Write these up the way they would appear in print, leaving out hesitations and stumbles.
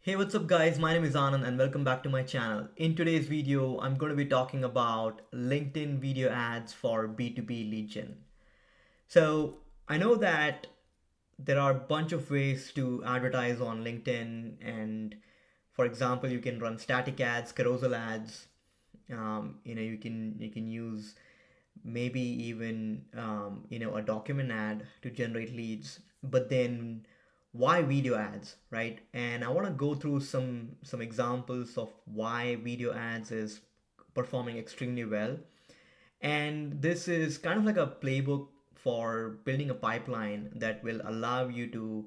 Hey, what's up guys? My name is Anand and welcome back to my channel. In today's video, I'm going to be talking about LinkedIn video ads for B2B lead gen. So I know that there are a bunch of ways to advertise on LinkedIn, and for example, you can run static ads, carousel ads. You can use maybe even a document ad to generate leads. But then why video ads, right? And I want to go through some examples of why video ads is performing extremely well. And this is kind of like a playbook for building a pipeline that will allow you to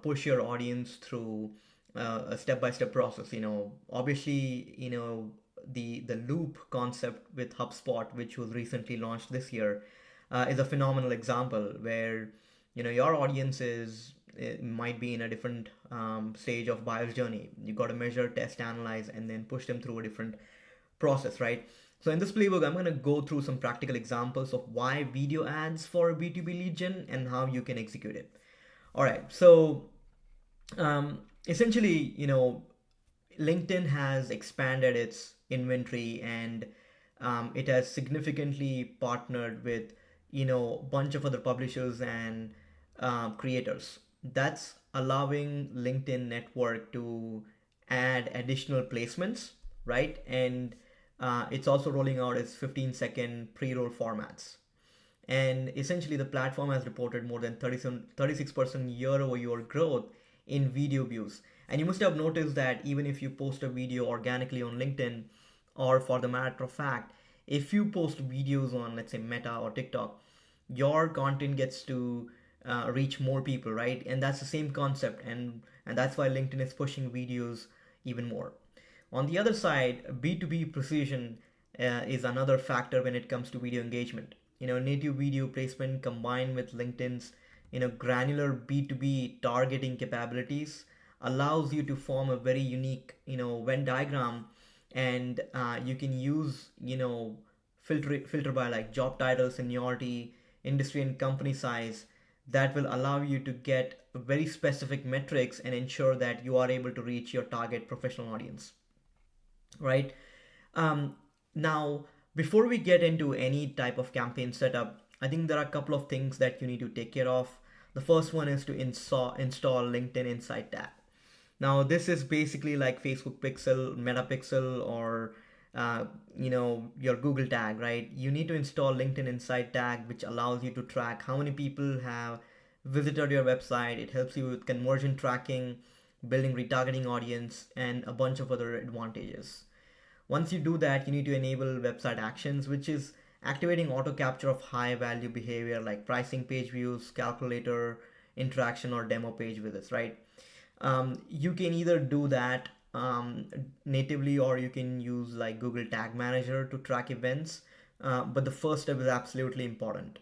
push your audience through a step-by-step process. Obviously, the loop concept with HubSpot, which was recently launched this year, is a phenomenal example where your audience is, it might be in a different stage of buyer's journey. You got to measure, test, analyze, and then push them through a different process, right? So in this playbook, I'm going to go through some practical examples of why video ads for B2B lead gen and how you can execute it. All right, so essentially, LinkedIn has expanded its inventory, and it has significantly partnered with a bunch of other publishers and creators. That's allowing LinkedIn network to add additional placements, right? And it's also rolling out its 15-second pre-roll formats. And essentially, the platform has reported more than 36% year over year growth in video views. And you must have noticed that even if you post a video organically on LinkedIn, or for the matter of fact, if you post videos on, let's say, Meta or TikTok, your content gets to reach more people, right? And that's the same concept, and that's why LinkedIn is pushing videos even more. On the other side, B2B precision is another factor when it comes to video engagement. Native video placement combined with LinkedIn's granular B2B targeting capabilities allows you to form a very unique Venn diagram, and you can use filter by like job title, seniority, industry, and company size. That will allow you to get very specific metrics and ensure that you are able to reach your target professional audience, right? Um, Now, before we get into any type of campaign setup, I think there are a couple of things that you need to take care of. The first one is to install LinkedIn Insight tag. Now, this is basically like Facebook Pixel, Meta Pixel, or your Google tag, right? You need to install LinkedIn Insight tag, which allows you to track how many people have visited your website. It helps you with conversion tracking, building retargeting audience, and a bunch of other advantages. Once you do that, you need to enable website actions, which is activating auto capture of high value behavior like pricing page views, calculator interaction, or demo page visits, right? You can either do that natively, or you can use like Google Tag Manager to track events. But the first step is absolutely important.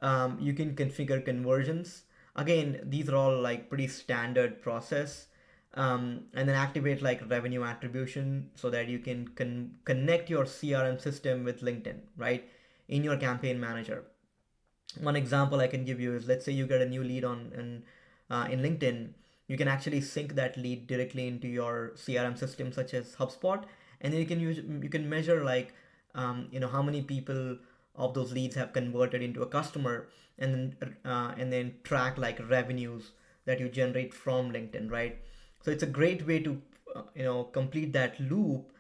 You can configure conversions. Again, these are all like pretty standard process. And then activate like revenue attribution so that you can connect your CRM system with LinkedIn, right? In your campaign manager. One example I can give you is, let's say you get a new lead in LinkedIn. You can actually sync that lead directly into your CRM system, such as HubSpot, and then you can measure like how many people of those leads have converted into a customer, and then track like revenues that you generate from LinkedIn, right? So it's a great way to complete that loop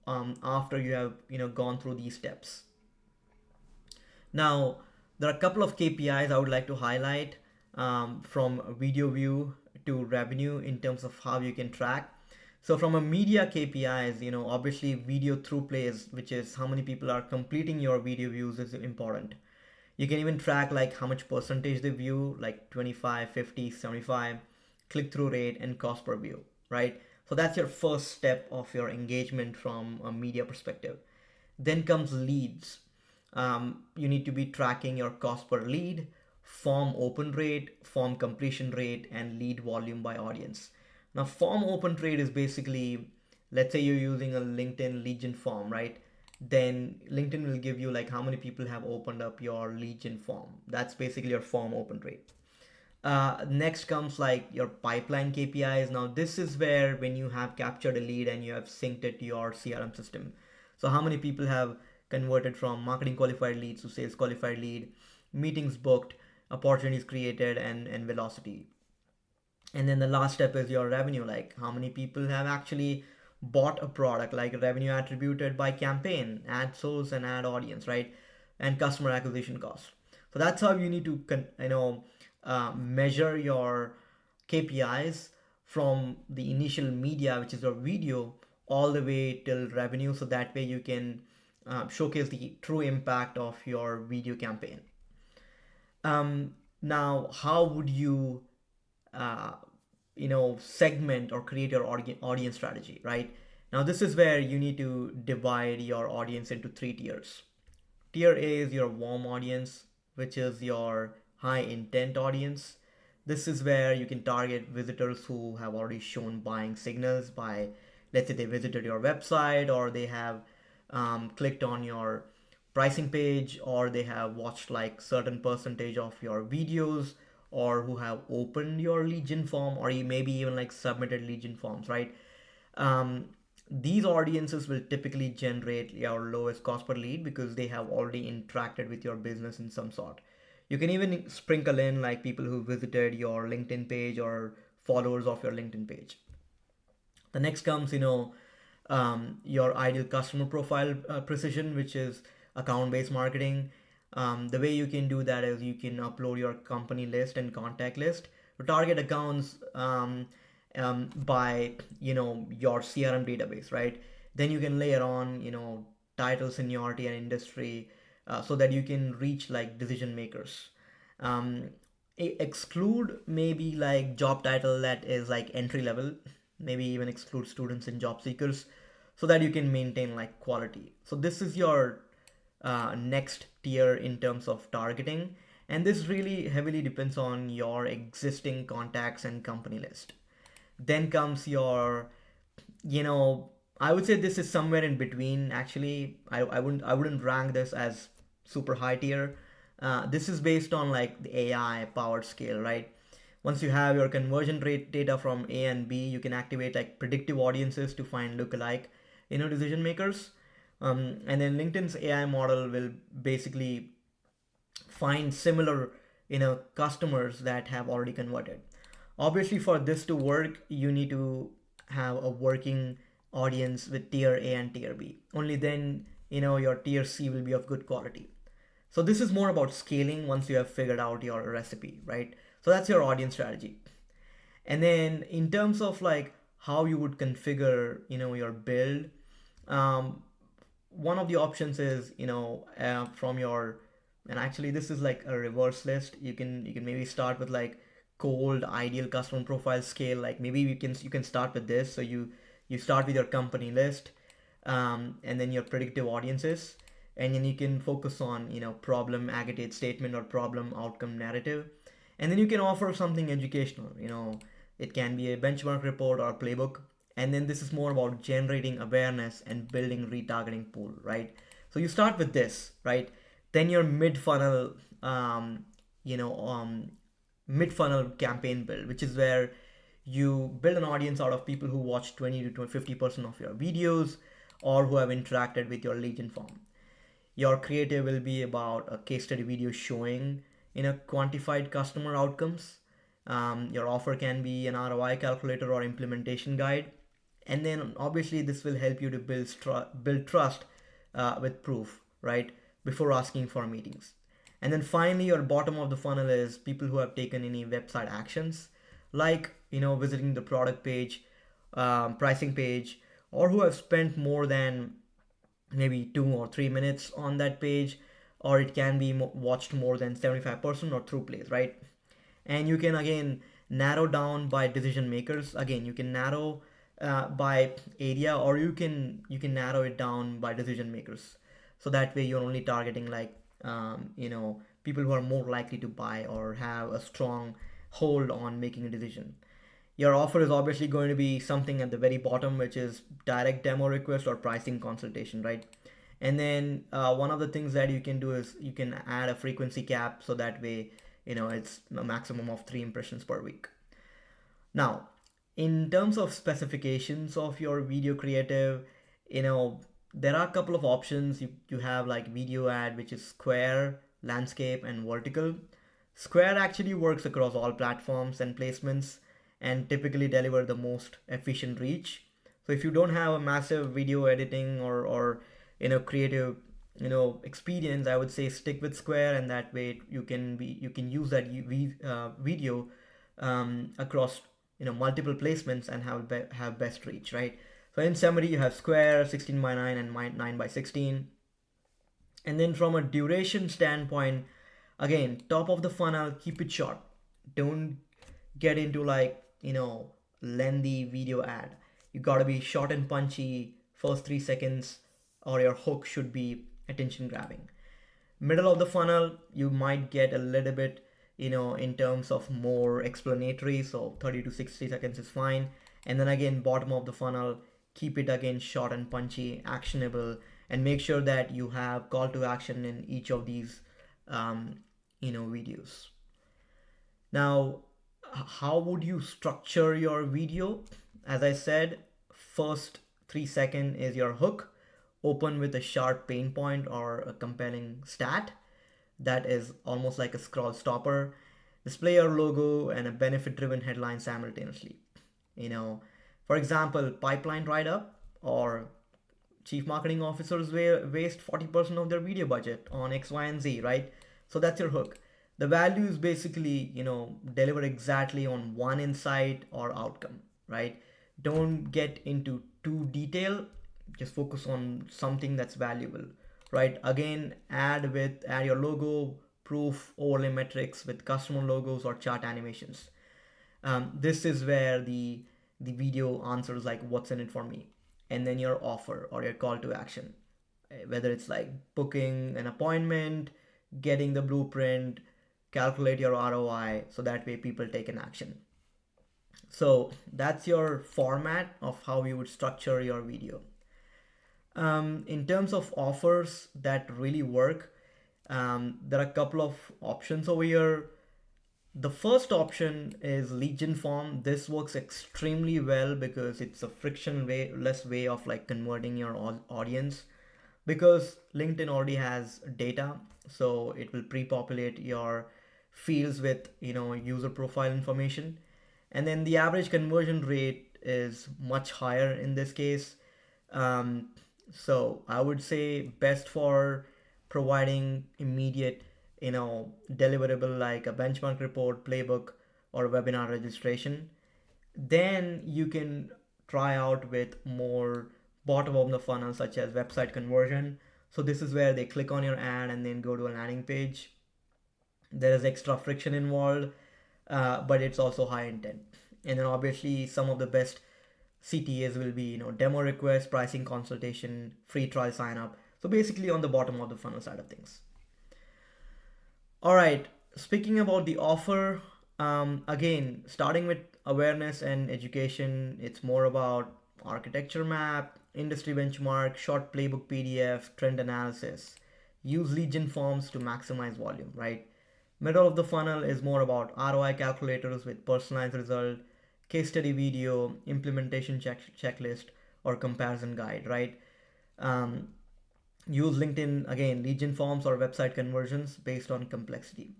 after you have gone through these steps. Now, there are a couple of KPIs I would like to highlight, from video view to revenue in terms of how you can track. So from a media KPIs, obviously video through plays, which is how many people are completing your video views, is important. You can even track like how much percentage they view, like 25, 50, 75, click through rate, and cost per view, right? So that's your first step of your engagement from a media perspective. Then comes leads. You need to be tracking your cost per lead, form open rate, form completion rate, and lead volume by audience. Now, form open rate is basically, let's say you're using a LinkedIn Legion form, right? Then LinkedIn will give you like how many people have opened up your Legion form. That's basically your form open rate. Next comes like your pipeline KPIs. Now, this is where when you have captured a lead and you have synced it to your CRM system. So, how many people have converted from marketing qualified leads to sales qualified lead, meetings booked, opportunities created, and velocity. And then the last step is your revenue, like how many people have actually bought a product, like revenue attributed by campaign, ad source, and ad audience, right? And customer acquisition cost. So that's how you need to measure your KPIs from the initial media, which is your video, all the way till revenue. So that way you can showcase the true impact of your video campaign. Now, how would you uh, segment or create your audience strategy, right? Now, this is where you need to divide your audience into three tiers. Tier A is your warm audience, which is your high intent audience. This is where you can target visitors who have already shown buying signals by, let's say, they visited your website, or they have clicked on your pricing page, or they have watched like certain percentage of your videos, or who have opened your legion form, or maybe even like submitted legion forms, right? um, these audiences will typically generate your lowest cost per lead because they have already interacted with your business in some sort. You can even sprinkle in like people who visited your LinkedIn page or followers of your LinkedIn page. The next comes, your ideal customer profile precision, which is account based marketing. The way you can do that is you can upload your company list and contact list to target accounts by your CRM database, right? Then you can layer on title, seniority, and industry, so that you can reach like decision makers. Um, Exclude maybe like job title that is like entry level, maybe even exclude students and job seekers, so that you can maintain like quality. So this is your next tier in terms of targeting, and this really heavily depends on your existing contacts and company list. Then comes your, you know, I would say this is somewhere in between. Actually, I wouldn't rank this as super high tier. This is based on like the AI powered scale, right? Once you have your conversion rate data from A and B, you can activate like predictive audiences to find lookalike, decision makers. And then LinkedIn's AI model will basically find similar, customers that have already converted. Obviously, for this to work, you need to have a working audience with tier A and tier B. Only then, your tier C will be of good quality. So this is more about scaling once you have figured out your recipe, right? So that's your audience strategy. And then in terms of like how you would configure, your build, um, one of the options is, from your, and actually this is like a reverse list. You can maybe start with like cold ideal customer profile scale. Like maybe you can start with this. So you start with your company list, and then your predictive audiences, and then you can focus on problem aggregate statement or problem outcome narrative, and then you can offer something educational. It can be a benchmark report or playbook. And then this is more about generating awareness and building retargeting pool, right? So you start with this, right? Then your mid funnel, you know mid funnel campaign build, which is where you build an audience out of people who watch 20 to 50% of your videos, or who have interacted with your legion form. Your creative will be about a case study video showing quantified customer outcomes. Your offer can be an ROI calculator or implementation guide. And then obviously this will help you to build trust with proof, right? Before asking for meetings. And then finally, your bottom of the funnel is people who have taken any website actions, like visiting the product page, pricing page, or who have spent more than maybe 2 or 3 minutes on that page, or it can be watched more than 75% or through plays, right? And you can again narrow down by decision makers. Again, you can narrow by area, or you can narrow it down by decision makers. So that way you're only targeting like people who are more likely to buy or have a strong hold on making a decision. Your offer is obviously going to be something at the very bottom, which is direct demo request or pricing consultation, right? And then one of the things that you can do is you can add a frequency cap, so that way it's a maximum of 3 impressions per week. Now, in terms of specifications of your video creative, there are a couple of options. You have like video ad, which is square, landscape, and vertical. Square actually works across all platforms and placements and typically deliver the most efficient reach. So if you don't have a massive video editing or creative experience, I would say stick with square, and that way you can use that video across multiple placements and have best reach, right? So in summary, you have square, 16 by 9 and 9 by 16. And then from a duration standpoint, again, top of the funnel, keep it short. Don't get into like lengthy video ad. You gotta be short and punchy. First 3 seconds or your hook should be attention grabbing. Middle of the funnel, you might get a little bit in terms of more explanatory, so 30 to 60 seconds is fine. And then again, bottom of the funnel, keep it again short and punchy, actionable, and make sure that you have call to action in each of these videos. Now, how would you structure your video? As I said, first 3 second is your hook. Open with a sharp pain point or a compelling stat that is almost like a scroll stopper. Display your logo and a benefit driven headline simultaneously. For example, pipeline write up or chief marketing officers waste 40% of their video budget on X, Y, and Z, right? So that's your hook. The value is basically, deliver exactly on one insight or outcome, right? Don't get into too detail. Just focus on something that's valuable, right? Again, add your logo, proof, overlay metrics with customer logos or chart animations. This is where the video answers like what's in it for me, and then your offer or your call to action, whether it's like booking an appointment, getting the blueprint, calculate your ROI, so that way people take an action. So that's your format of how you would structure your video. In terms of offers that really work, there are a couple of options over here. The first option is lead gen form. This works extremely well because it's a frictionless way of like converting your audience, because LinkedIn already has data, so it will pre-populate your fields with user profile information, and then the average conversion rate is much higher in this case. So I would say best for providing immediate deliverable like a benchmark report, playbook, or webinar registration. Then you can try out with more bottom of the funnel, such as website conversion. So this is where they click on your ad and then go to a landing page. There is extra friction involved, but it's also high intent. And then obviously some of the best CTAs will be demo request, pricing consultation, free trial sign up. So basically on the bottom of the funnel side of things. All right, speaking about the offer, again, starting with awareness and education, it's more about architecture map, industry benchmark, short playbook PDF, trend analysis. Use lead gen forms to maximize volume, right? Middle of the funnel is more about ROI calculators with personalized result, case study video, implementation checklist, or comparison guide, right? Use LinkedIn, again, lead gen forms or website conversions based on complexity.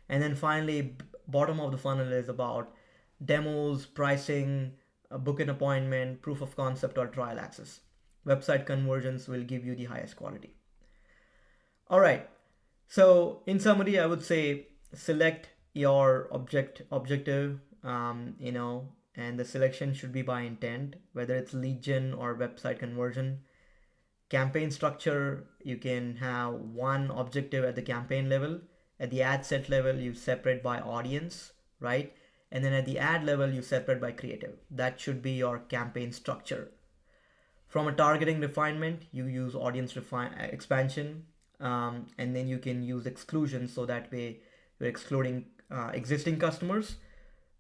And then finally, bottom of the funnel is about demos, pricing, book an appointment, proof of concept, or trial access. Website conversions will give you the highest quality. All right. So in summary, I would say select your objective, and the selection should be by intent, whether it's lead gen or website conversion. Campaign structure, you can have one objective at the campaign level. At the ad set level, you separate by audience, right? And then at the ad level, you separate by creative. That should be your campaign structure. From a targeting refinement, you use audience expansion, and then you can use exclusion, so that way you're excluding existing customers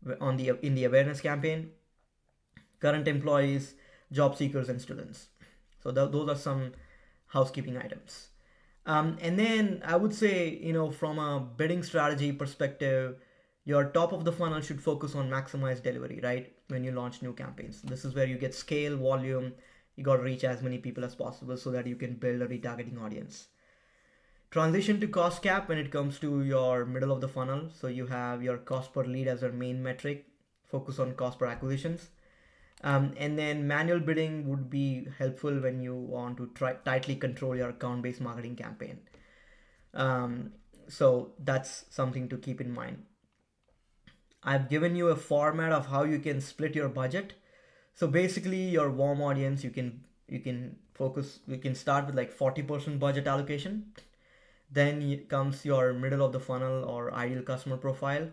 in the awareness campaign, current employees, job seekers, and students. So those are some housekeeping items. And then I would say, from a bidding strategy perspective, your top of the funnel should focus on maximize delivery, right? When you launch new campaigns, this is where you get scale, volume. You got to reach as many people as possible so that you can build a retargeting audience. Transition to cost cap when it comes to your middle of the funnel. So you have your cost per lead as your main metric. Focus on cost per acquisitions. And then manual bidding would be helpful when you want to tightly control your account-based marketing campaign. So that's something to keep in mind. I've given you a format of how you can split your budget. So basically, your warm audience, you can start with like 40% budget allocation. Then comes your middle of the funnel or ideal customer profile,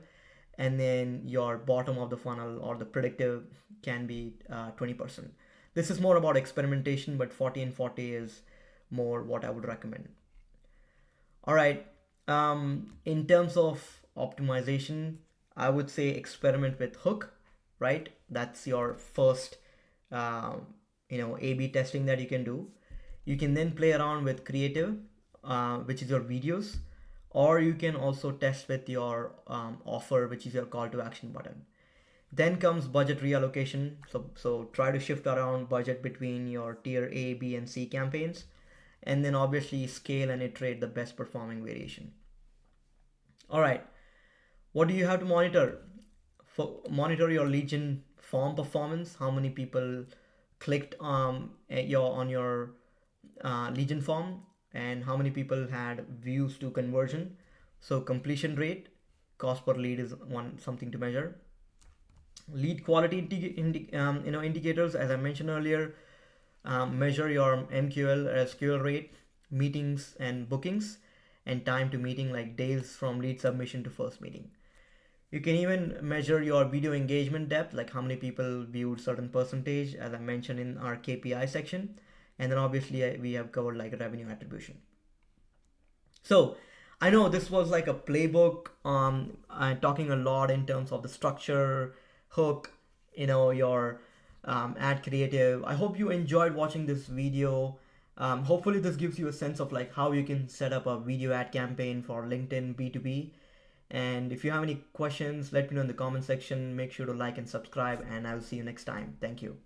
and then your bottom of the funnel or the predictive can be 20%. This is more about experimentation, but 40 and 40 is more what I would recommend. All right. In terms of optimization, I would say experiment with hook, right? That's your first, A/B testing that you can do. You can then play around with creative, which is your videos, or you can also test with your offer, which is your call to action button. Then comes budget reallocation. So try to shift around budget between your tier A, B, and C campaigns, and then obviously scale and iterate the best performing variation. All right, what do you have to monitor? Monitor your lead gen form performance. How many people clicked on your lead gen form, and how many people had views to conversion. So completion rate, cost per lead is one something to measure. Lead quality indicators, as I mentioned earlier, measure your MQL or SQL rate, meetings and bookings, and time to meeting, like days from lead submission to first meeting. You can even measure your video engagement depth, like how many people viewed certain percentage, as I mentioned in our KPI section. And then obviously we have covered like revenue attribution. So I know this was like a playbook, talking a lot in terms of the structure, hook, your ad creative. I hope you enjoyed watching this video. Hopefully this gives you a sense of like how you can set up a video ad campaign for LinkedIn B2B. And if you have any questions, let me know in the comment section. Make sure to like and subscribe, and I'll see you next time. Thank you.